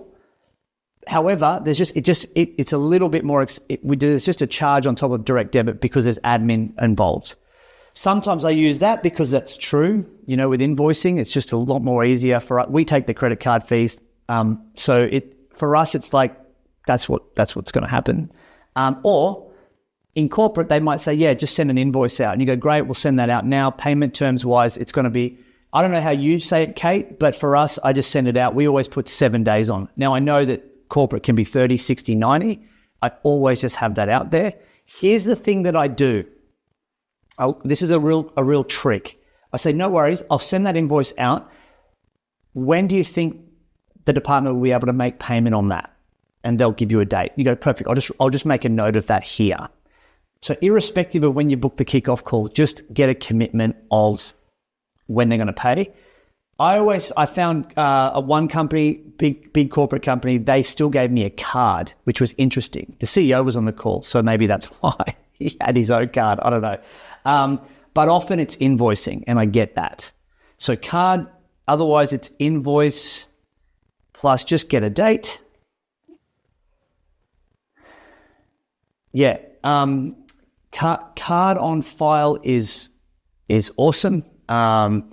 However, it's a little bit more, there's just a charge on top of direct debit because there's admin involved. Sometimes I use that because that's true. With invoicing, it's just a lot more easier for us. We take the credit card fees. For us, it's like, that's what's going to happen. Or in corporate, they might say, yeah, just send an invoice out. And you go, great, we'll send that out now. Payment terms wise, it's going to be, I don't know how you say it, Kate, but for us, I just send it out. We always put 7 days on. Now, I know that corporate can be 30, 60, 90. I always just have that out there. Here's the thing that I do. this is a real trick. I say, no worries, I'll send that invoice out. When do you think the department will be able to make payment on that? And they'll give you a date. You go, perfect, I'll just make a note of that here. So irrespective of when you book the kickoff call, just get a commitment of when they're going to pay. I found one company, big corporate company, they still gave me a card, which was interesting. The CEO was on the call, so maybe that's why he had his own card. I don't know. But often it's invoicing, and I get that. So card, otherwise it's invoice plus just get a date. Yeah, card on file is awesome. And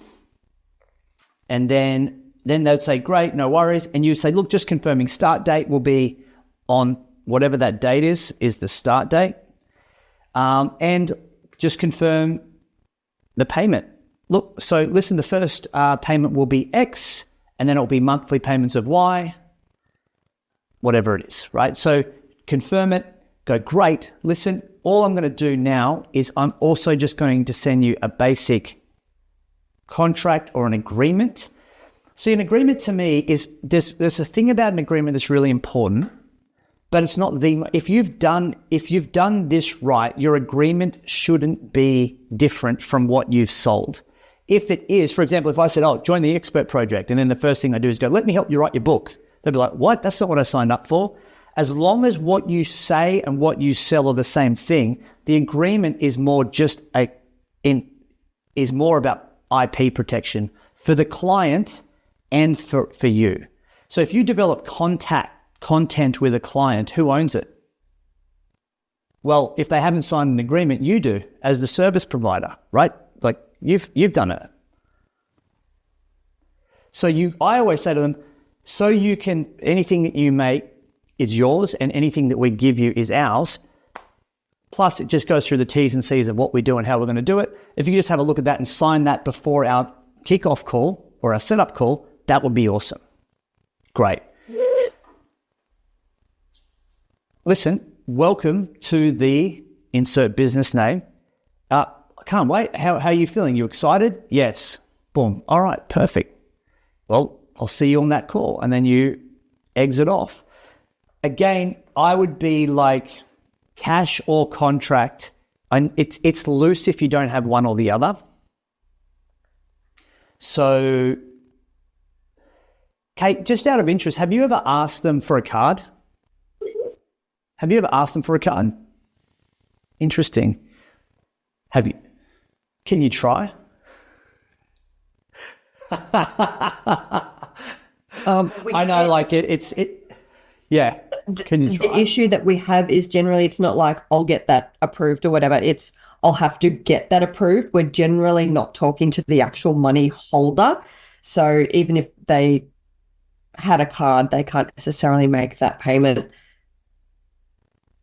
then they'd say, great, no worries. And you say, look, just confirming start date will be on whatever that date is the start date. And just confirm the payment. Look, so listen, the first payment will be X, and then it'll be monthly payments of Y, whatever it is, right? So confirm it, go, great. Listen, all I'm going to do now is I'm also just going to send you a basic contract or an agreement. See, an agreement to me is there's a thing about an agreement that's really important, but it's not if you've done this right, your agreement shouldn't be different from what you've sold. If it is, for example, if I said, join the expert project, and then the first thing I do is go, let me help you write your book. They'd be like, what? That's not what I signed up for. As long as what you say and what you sell are the same thing, the agreement is more more about IP protection for the client and for you. So if you develop content with a client, who owns it? Well, if they haven't signed an agreement, you do as the service provider, right? Like you've done it. So I always say to them, so you can, anything that you make is yours and anything that we give you is ours. Plus, it just goes through the T's and C's of what we do and how we're going to do it. If you just have a look at that and sign that before our kickoff call or our setup call, that would be awesome. Great. Listen, welcome to the insert business name. I can't wait. How are you feeling? You excited? Yes. Boom. All right, perfect. Well, I'll see you on that call. And then you exit off. Again, I would be like, cash or contract, and it's loose if you don't have one or the other. So, Kate, just out of interest, have you ever asked them for a card? Have you ever asked them for a card? Interesting. Have you? Can you try? I know, like it's. Yeah. Can you try? The issue that we have is generally it's not like I'll get that approved or whatever. It's I'll have to get that approved. We're generally not talking to the actual money holder. So even if they had a card, they can't necessarily make that payment.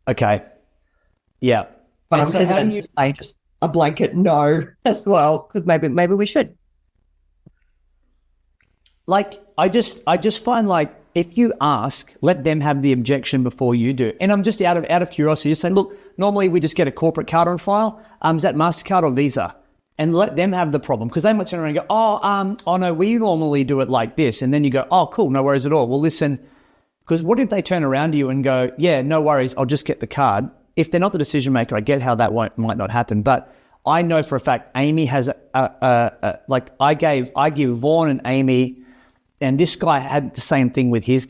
Okay. Yeah. But I'm hesitant to say just a blanket no as well, because maybe we should. Like I just find like if you ask, let them have the objection before you do. And I'm just out of curiosity, just saying, look, normally we just get a corporate card on file. Is that MasterCard or Visa? And let them have the problem, because they might turn around and go, oh no, we normally do it like this. And then you go, oh, cool, no worries at all. Well, listen, because what if they turn around to you and go, yeah, no worries, I'll just get the card. If they're not the decision maker, I get how that might not happen. But I know for a fact, Amy has like I give Vaughn and Amy, and this guy had the same thing with his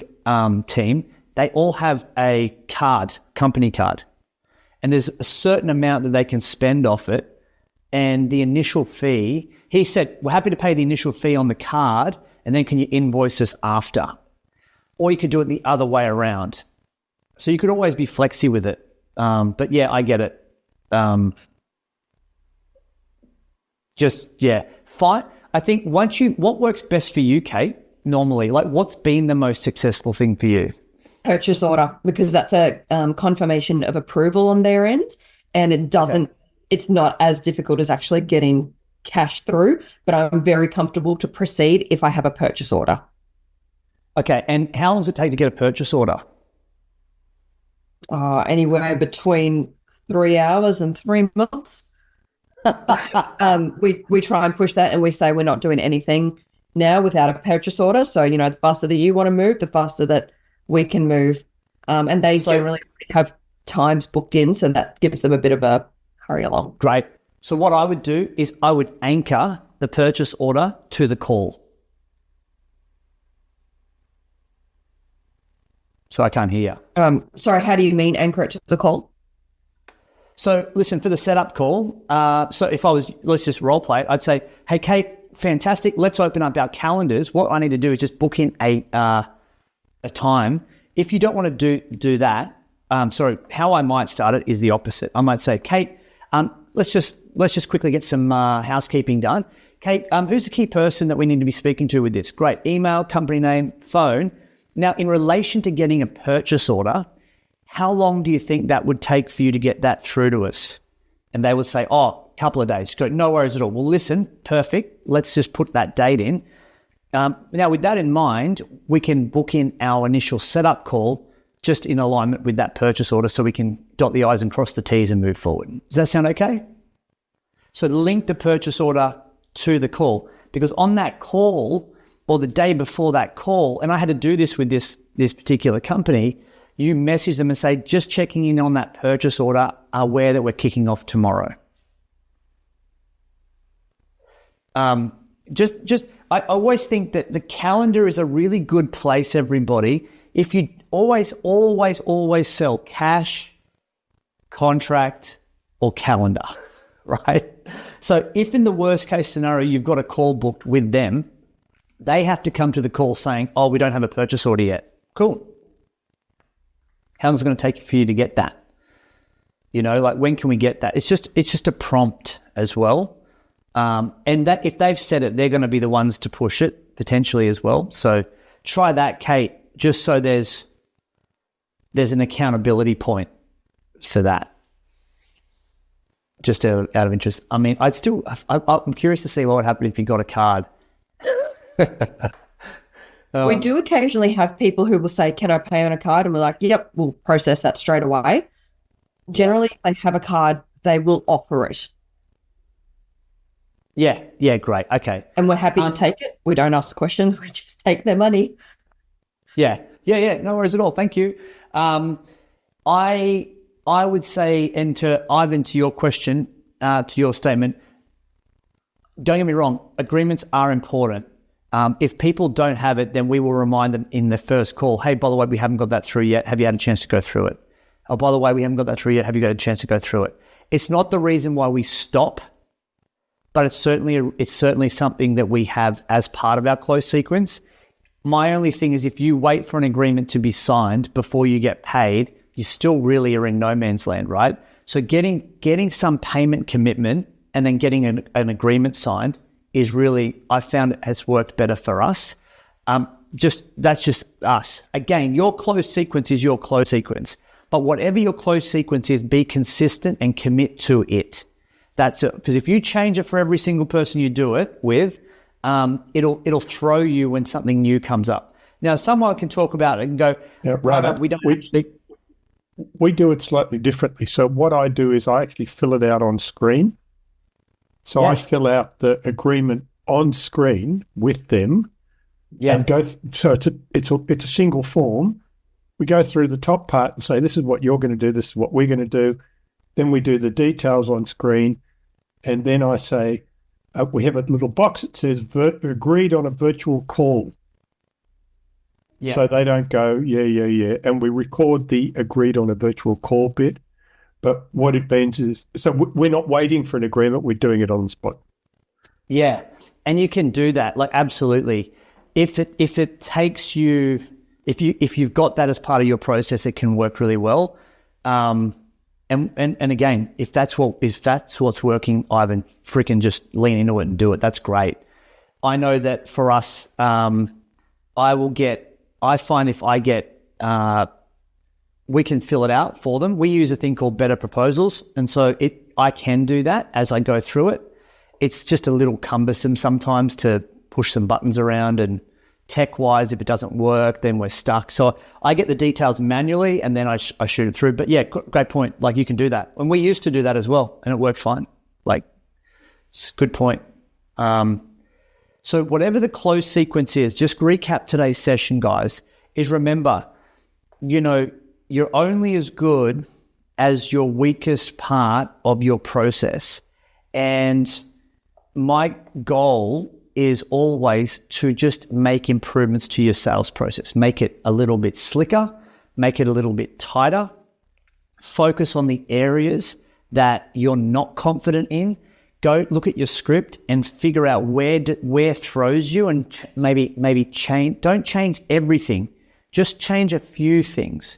team. They all have a card, company card, and there's a certain amount that they can spend off it. And the initial fee, he said, we're happy to pay the initial fee on the card, and then can you invoice us after? Or you could do it the other way around. So you could always be flexy with it. But yeah, I get it. Fine. I think what works best for you, Kate, normally, like what's been the most successful thing for you? Purchase order, because that's a confirmation of approval on their end, and it doesn't, it's not as difficult as actually getting cash through, but I'm very comfortable to proceed if I have a purchase order. Okay, and how long does it take to get a purchase order? Anywhere between 3 hours and 3 months. We try and push that, and we say we're not doing anything now without a purchase order. So, the faster that you want to move, the faster that we can move. And they generally have times booked in, so that gives them a bit of a hurry along. Great. So what I would do is I would anchor the purchase order to the call. So I can't hear you. Sorry, how do you mean anchor it to the call? So listen, for the setup call, so if I was, let's just role play it, I'd say, hey, Kate, fantastic. Let's open up our calendars. What I need to do is just book in a time. If you don't want to do that, how I might start it is the opposite. I might say, Kate, let's just quickly get some housekeeping done. Kate, who's the key person that we need to be speaking to with this? Great. Email, company name, phone. Now, in relation to getting a purchase order, how long do you think that would take for you to get that through to us? And they would say, a couple of days. Go, no worries at all. Well, listen, perfect. Let's just put that date in. Now, with that in mind, we can book in our initial setup call just in alignment with that purchase order so we can dot the I's and cross the T's and move forward. Does that sound okay? So link the purchase order to the call, because on that call or the day before that call, and I had to do this with this particular company, you message them and say, just checking in on that purchase order, aware that we're kicking off tomorrow. I always think that the calendar is a really good place, everybody. If you always sell cash, contract, or calendar, right? So if in the worst case scenario, you've got a call booked with them, they have to come to the call saying, we don't have a purchase order yet. Cool. How long is it going to take for you to get that? When can we get that? It's just a prompt as well. And that if they've said it, they're going to be the ones to push it potentially as well. So try that, Kate, just so there's an accountability point for that. Just out of interest. I mean, I'm curious to see what would happen if you got a card. We do occasionally have people who will say, can I pay on a card? And we're like, yep, we'll process that straight away. Generally, if they have a card, they will offer it. Yeah, great. Okay. And we're happy to take it. We don't ask questions. We just take their money. Yeah. No worries at all. Thank you. I would say, and to Ivan, to your question, to your statement, don't get me wrong, agreements are important. If people don't have it, then we will remind them in the first call, hey, by the way, we haven't got that through yet. Have you had a chance to go through it? Oh, by the way, we haven't got that through yet. Have you got a chance to go through it? It's not the reason why we stop, but it's certainly something that we have as part of our close sequence. My only thing is, if you wait for an agreement to be signed before you get paid, you still really are in no man's land, right? So getting some payment commitment and then getting an agreement signed is really, I found it has worked better for us. That's just us. Again, your close sequence is your close sequence, but whatever your close sequence is, be consistent and commit to it. That's it. Because if you change it for every single person you do it with, it'll throw you when something new comes up. Now, someone can talk about it and go, we do it slightly differently. So what I do is I actually fill it out on screen. So I fill out the agreement on screen with them, and go. So it's a single form. We go through the top part and say, this is what you're going to do. This is what we're going to do. Then we do the details on screen, and then I say we have a little box that says agreed on a virtual call. Yeah. So they don't go yeah, and we record the agreed on a virtual call bit. But what it means is, so we're not waiting for an agreement, we're doing it on the spot. Yeah, and you can do that, absolutely. If it takes you, if you've got that as part of your process, it can work really well. And again, if that's what's working, Ivan, freaking just lean into it and do it. That's great. I know that for us, we can fill it out for them. We use a thing called Better Proposals. And so I can do that as I go through it. It's just a little cumbersome sometimes to push some buttons around, and tech-wise, if it doesn't work, then we're stuck. So I get the details manually and then I shoot it through. But yeah, great point. You can do that. And we used to do that as well, and it worked fine. It's a good point. So whatever the close sequence is, just recap today's session, guys, is remember, you're only as good as your weakest part of your process. And my goal is always to just make improvements to your sales process. Make it a little bit slicker, make it a little bit tighter, focus on the areas that you're not confident in. Go look at your script and figure out where throws you, and maybe change. Don't change everything. Just change a few things,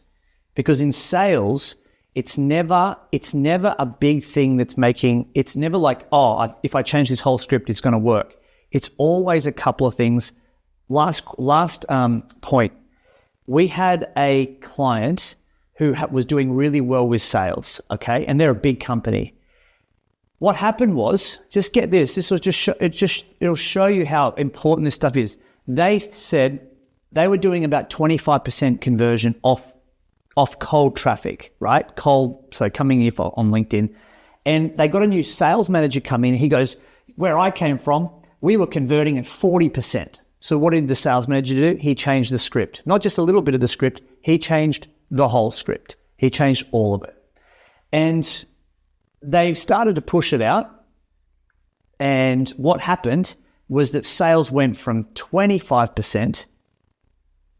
because in sales, it's never a big thing that's making. It's never like, if I change this whole script, it's going to work. It's always a couple of things. Last point, we had a client who was doing really well with sales. Okay, and they're a big company. What happened was, just get this. This will it'll show you how important this stuff is. They said they were doing about 25% conversion off cold traffic, right? Cold, so coming in on LinkedIn, and they got a new sales manager come in. He goes, where I came from, we were converting at 40%. So what did the sales manager do? He changed the script, not just a little bit of the script. He changed the whole script. He changed all of it, and they've started to push it out. And what happened was that sales went from 25%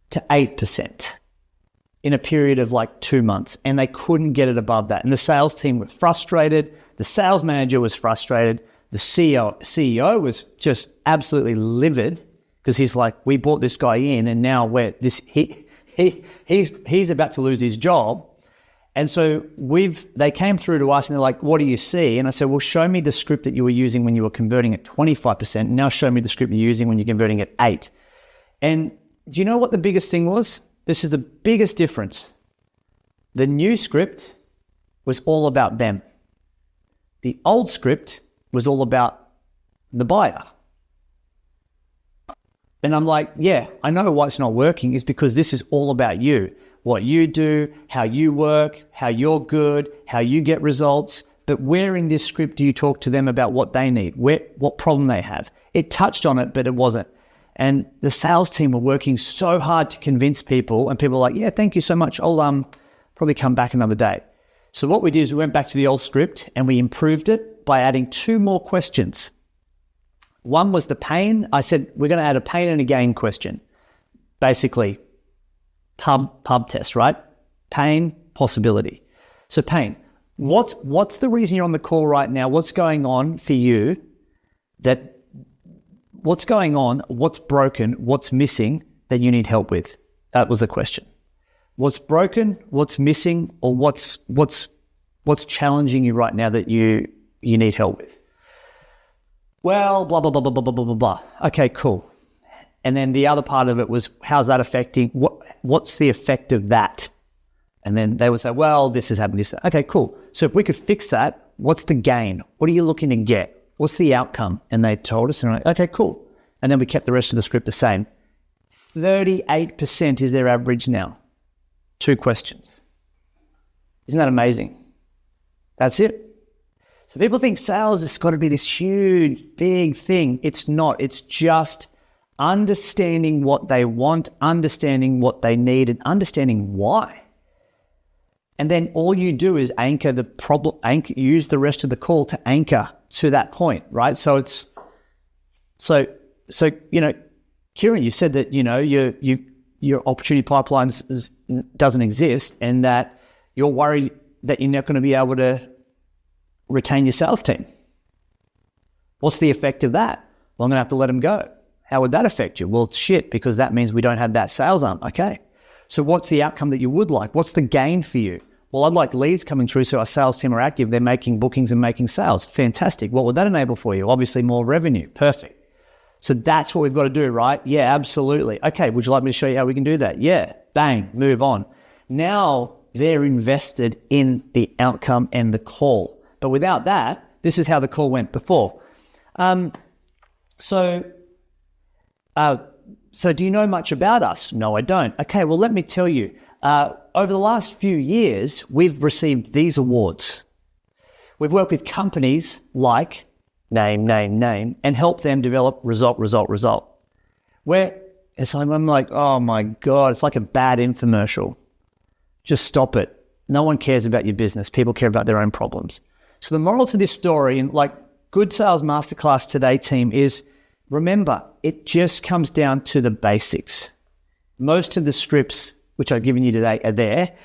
to 8% in a period of like 2 months. And they couldn't get it above that. And the sales team was frustrated. The sales manager was frustrated. The CEO was just absolutely livid, because he's like, we brought this guy in and now he's about to lose his job. And so they came through to us and they're like, what do you see? And I said, well, show me the script that you were using when you were converting at 25%. Now show me the script you're using when you're converting at 8%. And do you know what the biggest thing was? This is the biggest difference. The new script was all about them. The old script was all about the buyer. And I'm like, yeah, I know why it's not working is because this is all about you. What you do, how you work, how you're good, how you get results. But where in this script do you talk to them about what they need, what problem they have? It touched on it, but it wasn't. And the sales team were working so hard to convince people, and people were like, yeah, thank you so much. I'll probably come back another day. So what we did is we went back to the old script and we improved it by adding 2 more questions. One was the pain. I said, we're going to add a pain and a gain question. Basically, pub test, right? Pain, possibility. So pain, what's the reason you're on the call right now? What's going on for you? What's going on? What's broken? What's missing that you need help with? That was a question. What's broken? What's missing? Or what's challenging you right now that you need help with? Well, blah, blah, blah, blah, blah, blah, blah, blah. Okay, cool. And then the other part of it was, how's that affecting? What's the effect of that? And then they would say, well, this has happened. This. Okay, cool. So if we could fix that, what's the gain? What are you looking to get? What's the outcome? And they told us, and I'm like, okay, cool. And then we kept the rest of the script the same. 38% is their average now. 2 questions. Isn't that amazing? That's it. So people think sales has got to be this huge, big thing. It's not. It's just understanding what they want, understanding what they need, and understanding why. And then all you do is anchor the problem, use the rest of the call to anchor to that point, right? So it's, so Kieran, you said that, your opportunity pipeline doesn't exist, and that you're worried that you're not going to be able to retain your sales team. What's the effect of that? Well, I'm going to have to let them go. How would that affect you? Well, it's shit, because that means we don't have that sales arm. Okay. So what's the outcome that you would like? What's the gain for you? Well, I'd like leads coming through so our sales team are active. They're making bookings and making sales. Fantastic. What would that enable for you? Obviously more revenue. Perfect. So that's what we've got to do, right? Yeah, absolutely. Okay, would you like me to show you how we can do that? Yeah. Bang, move on. Now they're invested in the outcome and the call. But without that, this is how the call went before. So do you know much about us? No, I don't. Okay, well, let me tell you. Over the last few years, we've received these awards. We've worked with companies like name, and help them develop result. Where it's like, I'm like, oh my God, it's like a bad infomercial. Just stop it. No one cares about your business. People care about their own problems. So the moral to this story, and like Good Sales Masterclass today, team, is remember, it just comes down to the basics. Most of the scripts which I've given you today are there.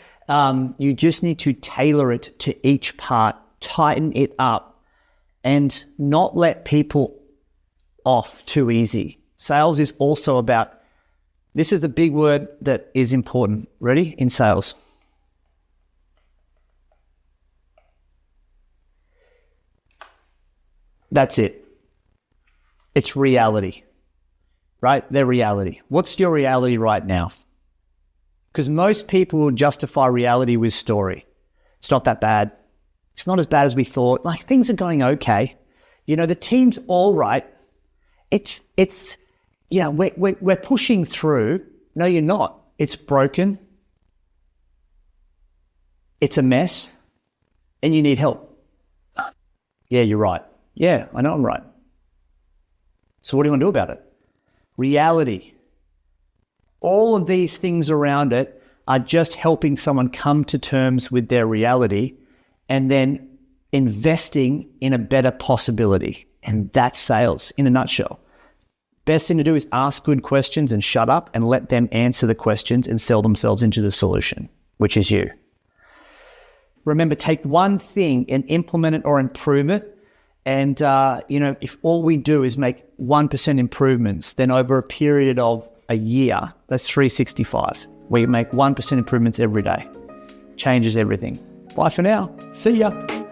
You just need to tailor it to each part, tighten it up, and not let people off too easy. Sales is also about, this is the big word that is important. Ready? In sales. That's it. It's reality, right? They're reality. What's your reality right now? Because most people will justify reality with story. It's not that bad. It's not as bad as we thought. Like, things are going okay. You know, the team's all right. We're pushing through. No, you're not. It's broken. It's a mess. And you need help. Yeah, you're right. Yeah, I know I'm right. So what do you want to do about it? Reality. All of these things around it are just helping someone come to terms with their reality and then investing in a better possibility. And that's sales in a nutshell. Best thing to do is ask good questions and shut up and let them answer the questions and sell themselves into the solution, which is you. Remember, take one thing and implement it or improve it. And, if all we do is make 1% improvements, then over a period of a year, that's 365. We make 1% improvements every day. Changes everything. Bye for now. See ya.